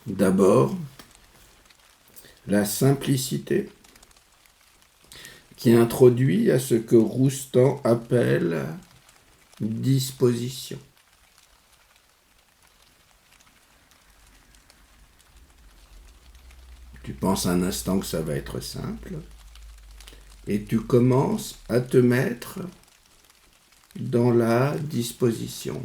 D'abord, la simplicité qui introduit à ce que Roustan appelle disposition. Tu penses un instant que ça va être simple et tu commences à te mettre dans la disposition.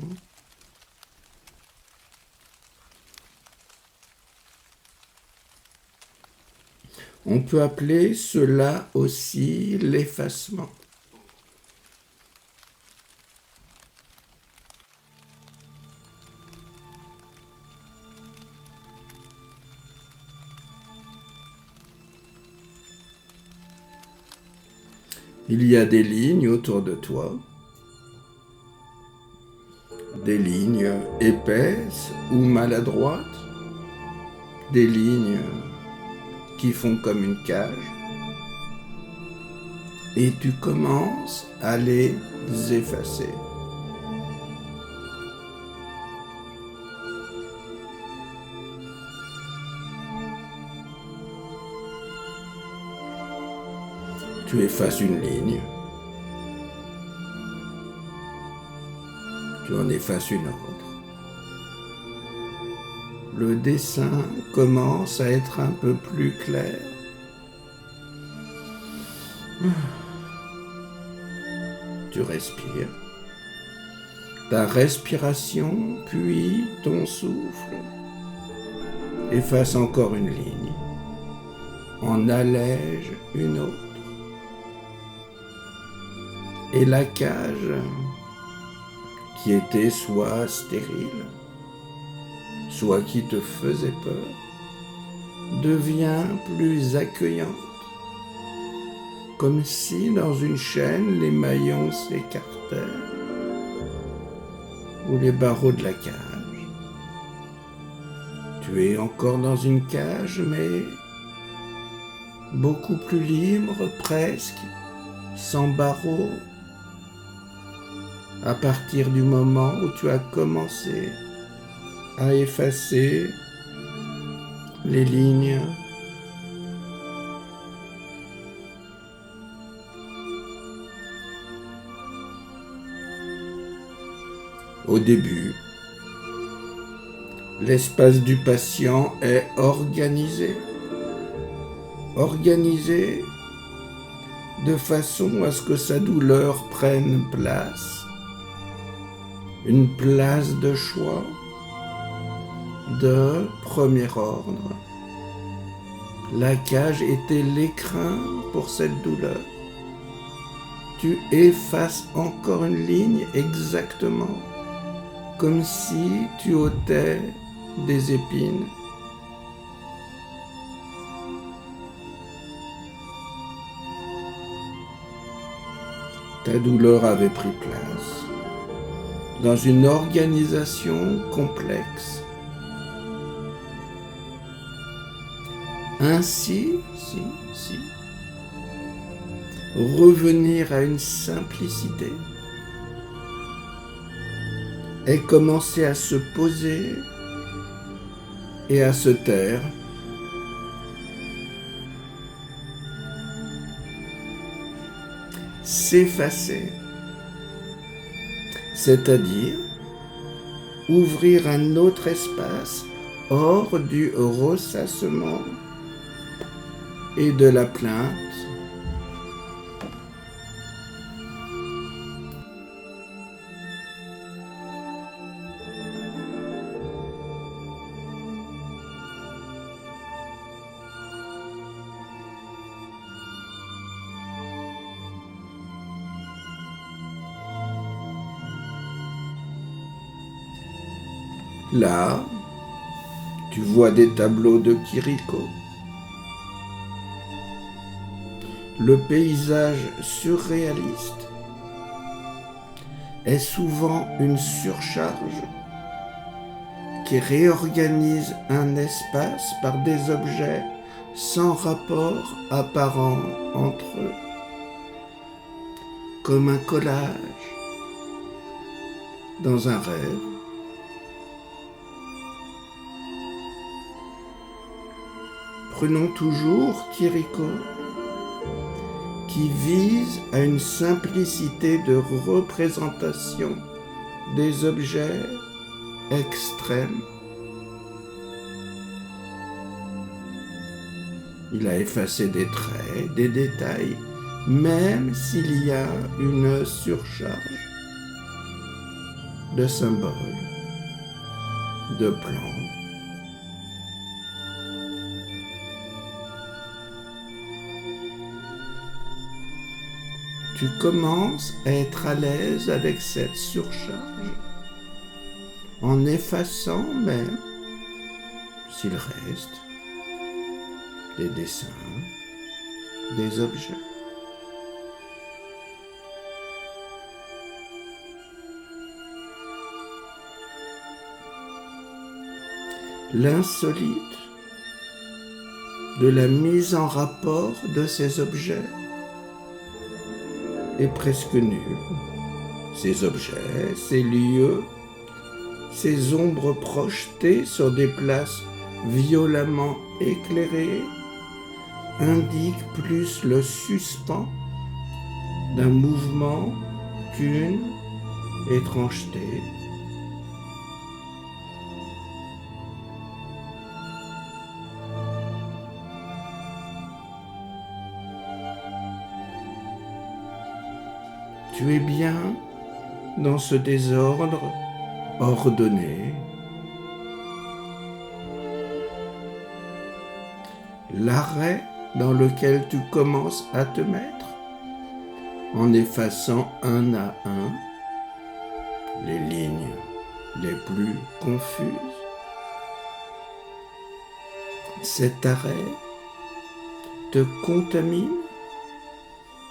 On peut appeler cela aussi l'effacement. Il y a des lignes autour de toi, des lignes épaisses ou maladroites, des lignes qui font comme une cage, et tu commences à les effacer. Tu effaces une ligne, tu en effaces une autre. Le dessin commence à être un peu plus clair. Tu respires. Ta respiration, puis ton souffle. Efface encore une ligne. En allège une autre. Et la cage, qui était soit stérile, soit qui te faisait peur, devient plus accueillante, comme si dans une chaîne les maillons s'écartaient, ou les barreaux de la cage. Tu es encore dans une cage, mais beaucoup plus libre, presque, sans barreaux, à partir du moment où tu as commencé à effacer les lignes. Au début, l'espace du patient est organisé de façon à ce que sa douleur prenne place, une place de choix de premier ordre. La cage était l'écrin pour cette douleur. Tu effaces encore une ligne exactement comme si tu ôtais des épines. Ta douleur avait pris place dans une organisation complexe. Ainsi, revenir à une simplicité et commencer à se poser et à se taire. S'effacer, c'est-à-dire ouvrir un autre espace hors du ressassement et de la plainte. Là, tu vois des tableaux de Chirico. Le paysage surréaliste est souvent une surcharge qui réorganise un espace par des objets sans rapport apparent entre eux, comme un collage dans un rêve. Prenons toujours Quirico, qui vise à une simplicité de représentation des objets extrême. Il a effacé des traits, des détails, même s'il y a une surcharge de symboles, de plans. Tu commences à être à l'aise avec cette surcharge, en effaçant même, s'il reste, des dessins, des objets. L'insolite de la mise en rapport de ces objets est presque nul. Ces objets, ces lieux, ces ombres projetées sur des places violemment éclairées indiquent plus le suspens d'un mouvement qu'une étrangeté. Tu es bien dans ce désordre ordonné. L'arrêt dans lequel tu commences à te mettre, en effaçant un à un les lignes les plus confuses. Cet arrêt te contamine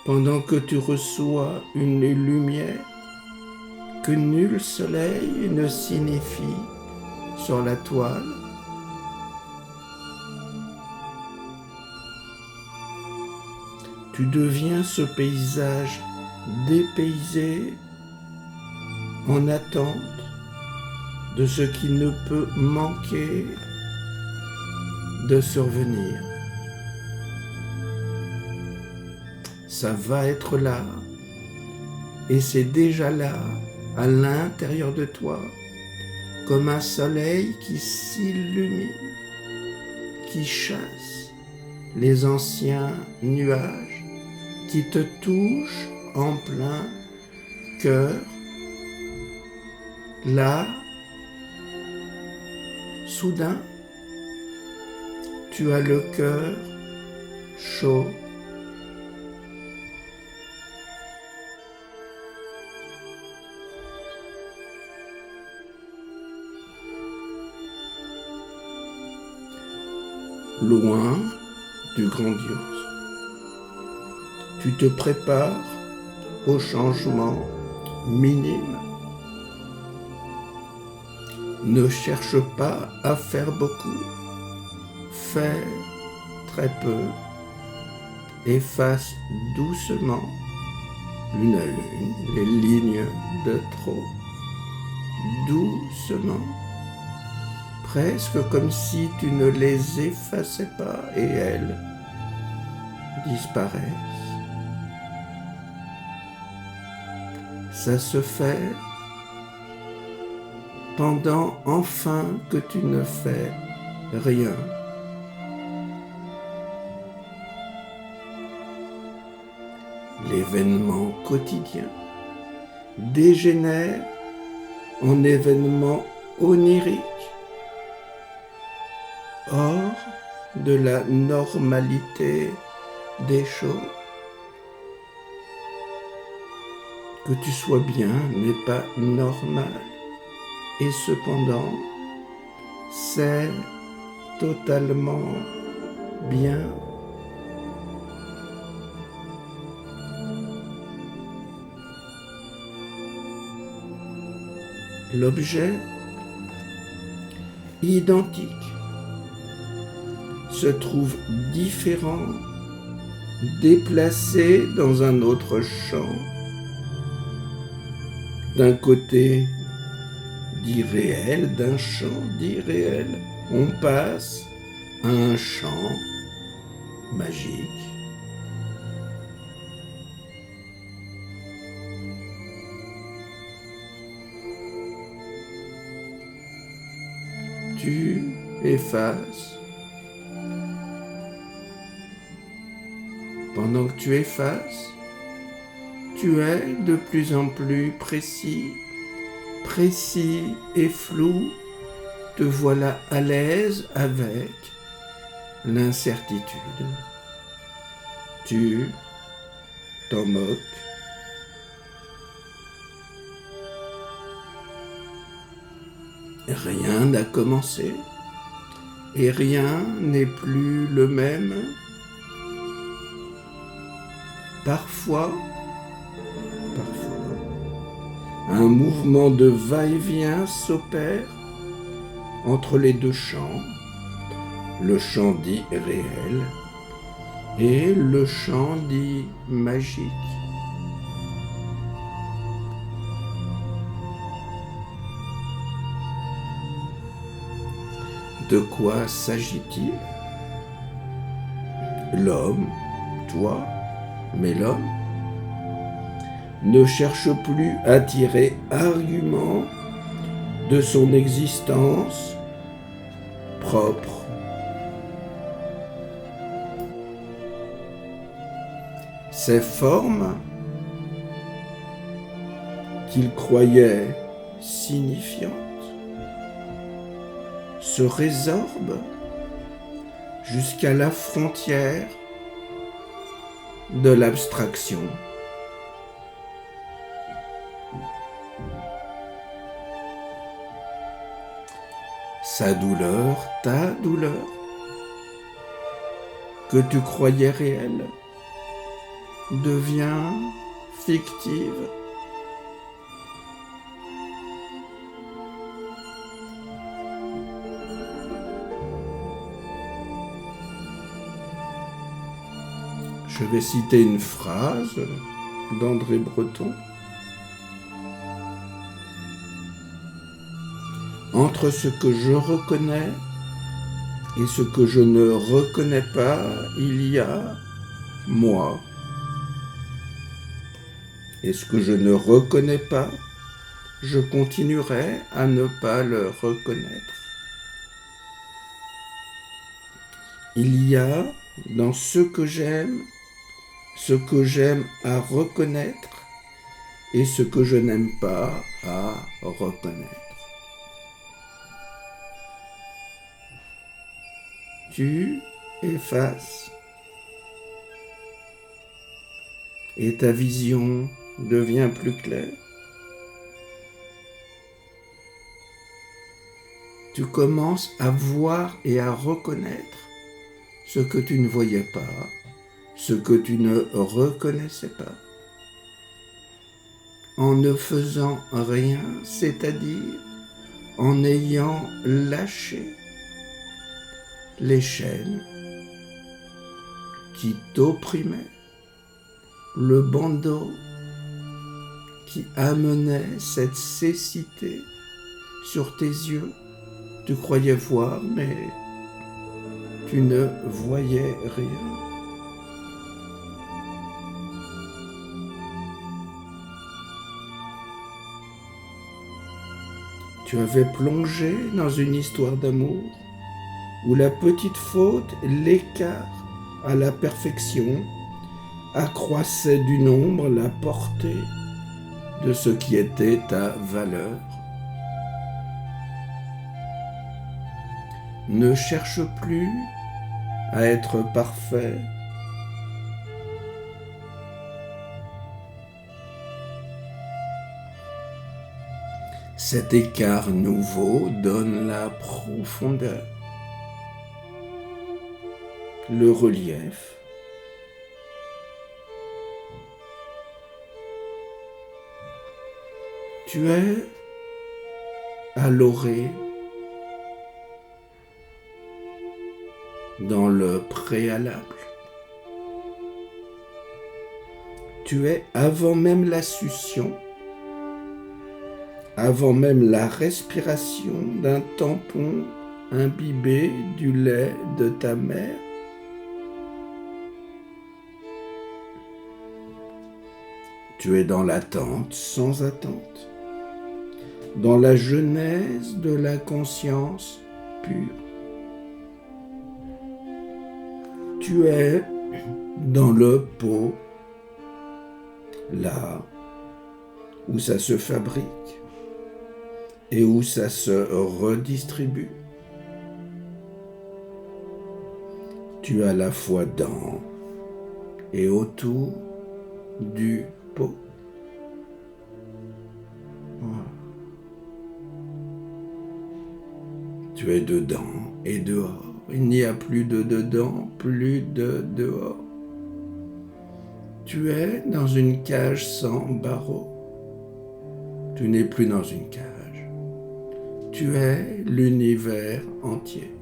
pendant que tu reçois une lumière que nul soleil ne signifie sur la toile. Tu deviens ce paysage dépaysé en attente de ce qui ne peut manquer de survenir. Ça va être là, et c'est déjà là, à l'intérieur de toi, comme un soleil qui s'illumine, qui chasse les anciens nuages, qui te touchent en plein cœur. Là, soudain, tu as le cœur chaud. Loin du grandiose. Tu te prépares au changement minime. Ne cherche pas à faire beaucoup. Fais très peu. Efface doucement, une à une, les lignes de trop. Doucement. Presque comme si tu ne les effaçais pas et elles disparaissent. Ça se fait pendant enfin que tu ne fais rien. L'événement quotidien dégénère en événement onirique, hors de la normalité des choses. Que tu sois bien n'est pas normal, et cependant, c'est totalement bien. L'objet identique se trouve différent, déplacé dans un autre champ. D'un côté d'irréel, d'un champ d'irréel, on passe à un champ magique. Tu effaces. Pendant que tu effaces, tu es de plus en plus précis et flou. Te voilà à l'aise avec l'incertitude. Tu t'en moques. Rien n'a commencé et rien n'est plus le même. Parfois, un mouvement de va-et-vient s'opère entre les deux champs, le champ dit réel et le champ dit magique. De quoi s'agit-il? L'homme, toi, mais l'homme ne cherche plus à tirer argument de son existence propre. Ces formes qu'il croyait signifiantes se résorbent jusqu'à la frontière de l'abstraction. Sa douleur, ta douleur, que tu croyais réelle, devient fictive. Je vais citer une phrase d'André Breton. Entre ce que je reconnais et ce que je ne reconnais pas, il y a moi. Et ce que je ne reconnais pas, je continuerai à ne pas le reconnaître. Il y a dans ce que j'aime à reconnaître et ce que je n'aime pas à reconnaître. Tu effaces et ta vision devient plus claire. Tu commences à voir et à reconnaître ce que tu ne voyais pas, ce que tu ne reconnaissais pas. En ne faisant rien, c'est-à-dire en ayant lâché les chaînes qui t'opprimaient, le bandeau qui amenait cette cécité sur tes yeux. Tu croyais voir, mais tu ne voyais rien. Tu avais plongé dans une histoire d'amour où la petite faute, l'écart à la perfection, accroissait du nombre la portée de ce qui était ta valeur. Ne cherche plus à être parfait. Cet écart nouveau donne la profondeur, le relief. Tu es à l'orée, dans le préalable. Tu es avant même la succion, avant même la respiration d'un tampon imbibé du lait de ta mère. Tu es dans l'attente sans attente, dans la genèse de la conscience pure. Tu es dans le pot, là où ça se fabrique et où ça se redistribue. Tu es à la fois dans et autour du pot. Voilà. Tu es dedans et dehors. Il n'y a plus de dedans, plus de dehors. Tu es dans une cage sans barreaux. Tu n'es plus dans une cage. Tu es l'univers entier.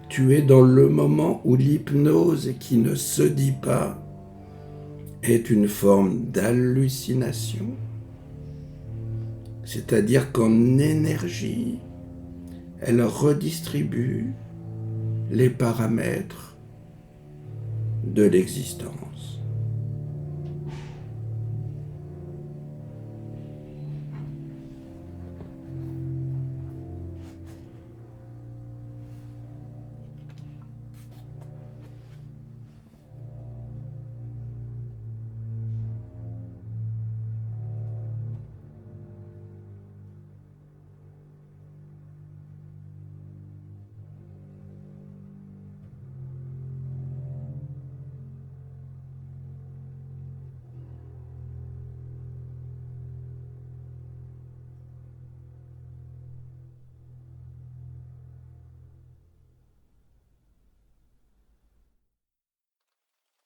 Tu es dans le moment où l'hypnose qui ne se dit pas est une forme d'hallucination, c'est-à-dire qu'en énergie, elle redistribue les paramètres de l'existence.